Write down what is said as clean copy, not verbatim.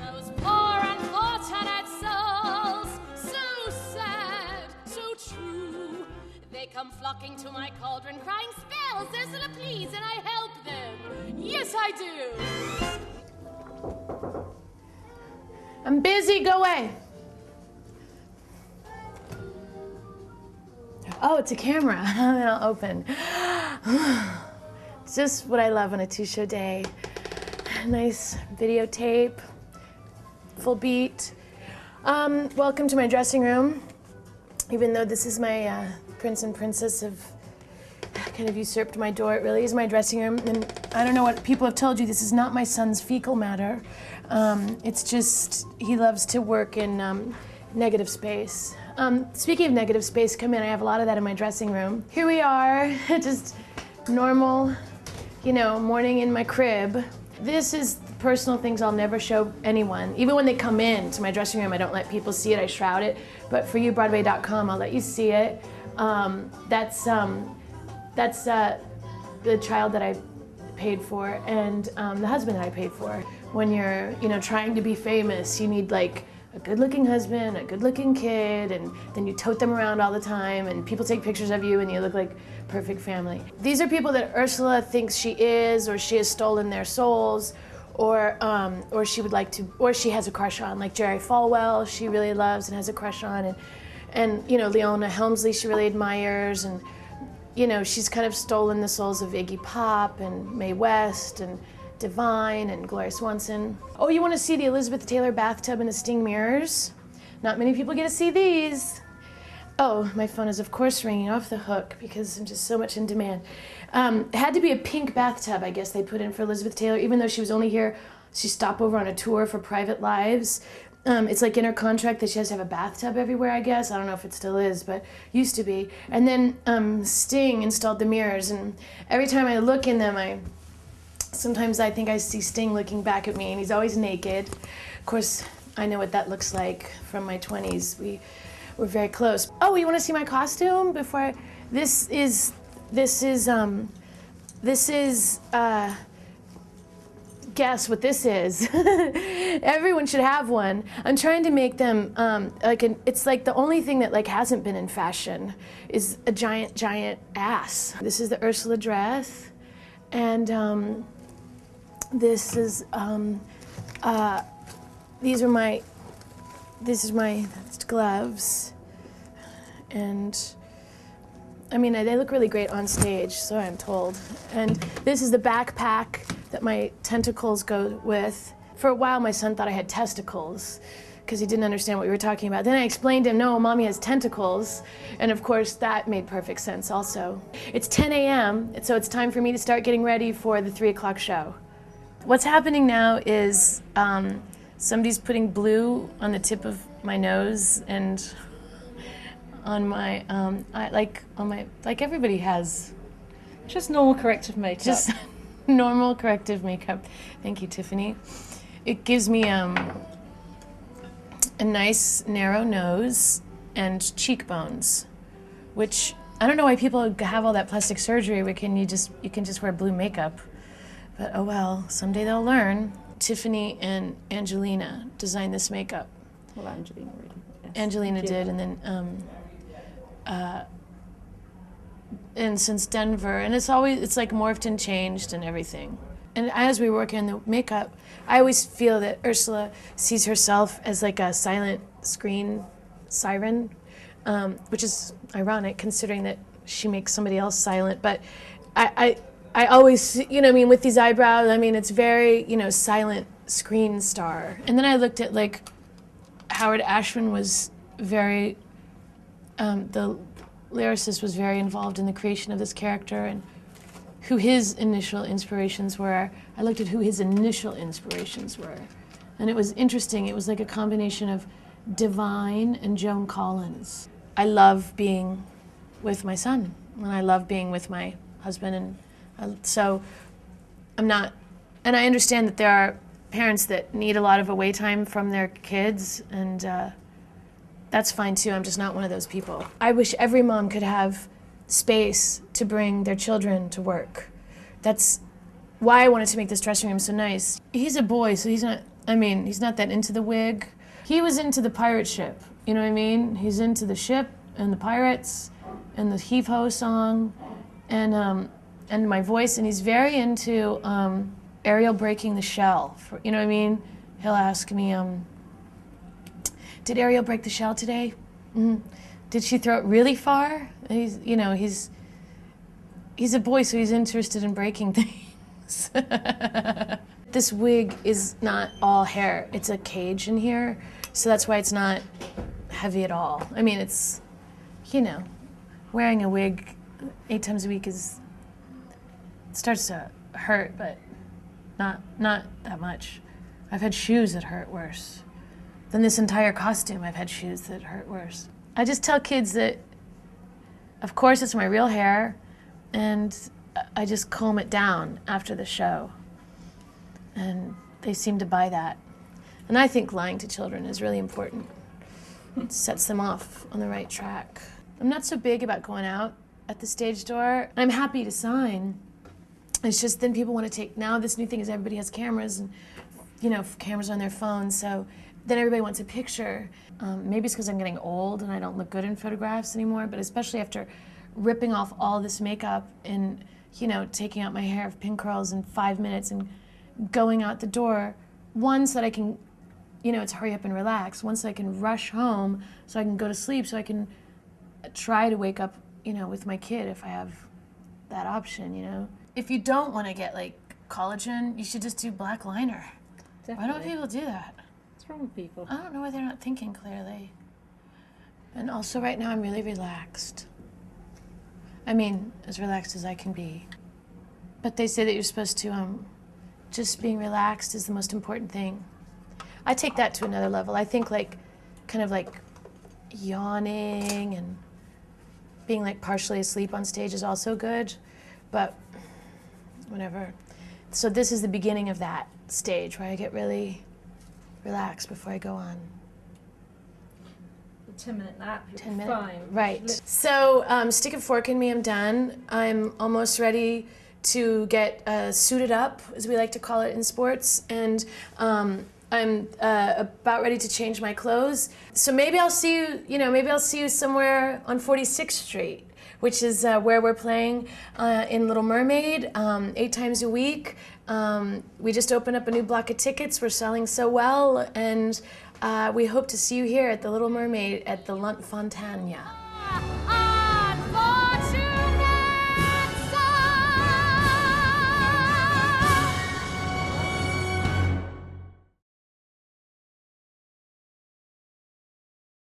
Those poor unfortunate souls, so sad, so true. They come flocking to my cauldron, crying, spells, Ursula, please, and I help them. Yes, I do. I'm busy, go away. Oh, it's a camera. Then I'll open. It's just what I love on a two-show day. Nice videotape, full beat. Welcome to my dressing room. Even though this is my prince and princess have kind of usurped my door, it really is my dressing room. And I don't know what people have told you, this is not my son's fecal matter. It's just, he loves to work in negative space. Speaking of negative space, come in, I have a lot of that in my dressing room. Here we are, just normal, you know, morning in my crib. This is personal things I'll never show anyone. Even when they come in to my dressing room, I don't let people see it, I shroud it. But for you, Broadway.com, I'll let you see it. That's the child that I paid for and the husband that I paid for. When you're, you know, trying to be famous, you need like a good-looking husband, a good-looking kid, and then you tote them around all the time, and people take pictures of you, and you look like perfect family. These are people that Ursula thinks she is, or she has stolen their souls, or she would like to, or she has a crush on, like Jerry Falwell, she really loves and has a crush on, and you know, Leona Helmsley, she really admires, and you know, she's kind of stolen the souls of Iggy Pop and Mae West and Divine and Gloria Swanson. Oh, you want to see the Elizabeth Taylor bathtub and the Sting mirrors? Not many people get to see these. Oh, my phone is of course ringing off the hook because I'm just so much in demand. It had to be a pink bathtub, I guess they put in for Elizabeth Taylor, even though she was only here, she stopped over on a tour for private lives. It's like in her contract that she has to have a bathtub everywhere, I guess. I don't know if it still is, but used to be. And then Sting installed the mirrors, and every time I look in them, sometimes I think I see Sting looking back at me, and he's always naked. Of course, I know what that looks like from my 20s. We were very close. Oh, you want to see my costume? This is, guess what this is. Everyone should have one. I'm trying to make them, it's like the only thing that like hasn't been in fashion is a giant ass. This is the Ursula dress, and this is, these are my gloves, and I mean, they look really great on stage, so I'm told. And this is the backpack that my tentacles go with. For a while, my son thought I had testicles because he didn't understand what we were talking about. Then I explained to him, no, Mommy has tentacles. And of course, that made perfect sense also. It's 10 a.m., so it's time for me to start getting ready for the 3 o'clock show. What's happening now is somebody's putting blue on the tip of my nose and on my, like everybody has. Just normal corrective makeup. Just normal corrective makeup. Thank you, Tiffany. It gives me a nice narrow nose and cheekbones, which I don't know why people have all that plastic surgery where you can just wear blue makeup. But oh well, someday they'll learn. Tiffany and Angelina designed this makeup. Well, Angelina really. Yes. Angelina did, and then and since Denver, and it's like morphed and changed and everything. And as we work in the makeup, I always feel that Ursula sees herself as like a silent screen siren, which is ironic considering that she makes somebody else silent. But I always, you know, I mean, with these eyebrows, I mean, it's very, you know, silent screen star. And then I looked at like Howard Ashman was very, the lyricist was very involved in the creation of this character and who his initial inspirations were. I looked at who his initial inspirations were. And it was interesting. It was like a combination of Divine and Joan Collins. I love being with my son, and I love being with my husband, and so I'm not, and I understand that there are parents that need a lot of away time from their kids, and that's fine too. I'm just not one of those people. I wish every mom could have space to bring their children to work. That's why I wanted to make this dressing room so nice. He's a boy, so he's not I mean, he's not that into the wig. He was into the pirate ship, you know what I mean? He's into the ship and the pirates and the heave-ho song and my voice, and he's very into Ariel breaking the shell, you know what I mean? He'll ask me, did Ariel break the shell today? Mm-hmm. Did she throw it really far? And he's a boy, so he's interested in breaking things. This wig is not all hair. It's a cage in here, so that's why it's not heavy at all. I mean, it's, wearing a wig 8 times a week it starts to hurt, but not that much. I've had shoes that hurt worse. Than this entire costume, I've had shoes that hurt worse. I just tell kids that, of course, it's my real hair, and I just comb it down after the show. And they seem to buy that. And I think lying to children is really important. It sets them off on the right track. I'm not so big about going out at the stage door. I'm happy to sign. It's just then people want to take, now this new thing is everybody has cameras and, cameras on their phones, so then everybody wants a picture. Maybe it's because I'm getting old and I don't look good in photographs anymore, but especially after ripping off all this makeup and, taking out my hair of pin curls in 5 minutes and going out the door, one, so that I can, it's hurry up and relax. One, so I can rush home, so I can go to sleep, so I can try to wake up, with my kid if I have that option, If you don't want to get, collagen, you should just do black liner. Definitely. Why don't people do that? What's wrong with people? I don't know why they're not thinking clearly. And also right now I'm really relaxed. I mean, as relaxed as I can be. But they say that you're supposed to, just being relaxed is the most important thing. I take that to another level. I think kind of yawning and being partially asleep on stage is also good, but whatever. So this is the beginning of that stage where I get really relaxed before I go on. A 10-minute nap, you'll 10 be minutes. fine. Right. So stick a fork in me, I'm done. I'm almost ready to get suited up, as we like to call it in sports, and I'm about ready to change my clothes. So maybe I'll see you, somewhere on 46th Street, which is where we're playing in Little Mermaid 8 times a week. We just opened up a new block of tickets. We're selling so well, and we hope to see you here at the Little Mermaid at the Lunt Fontana.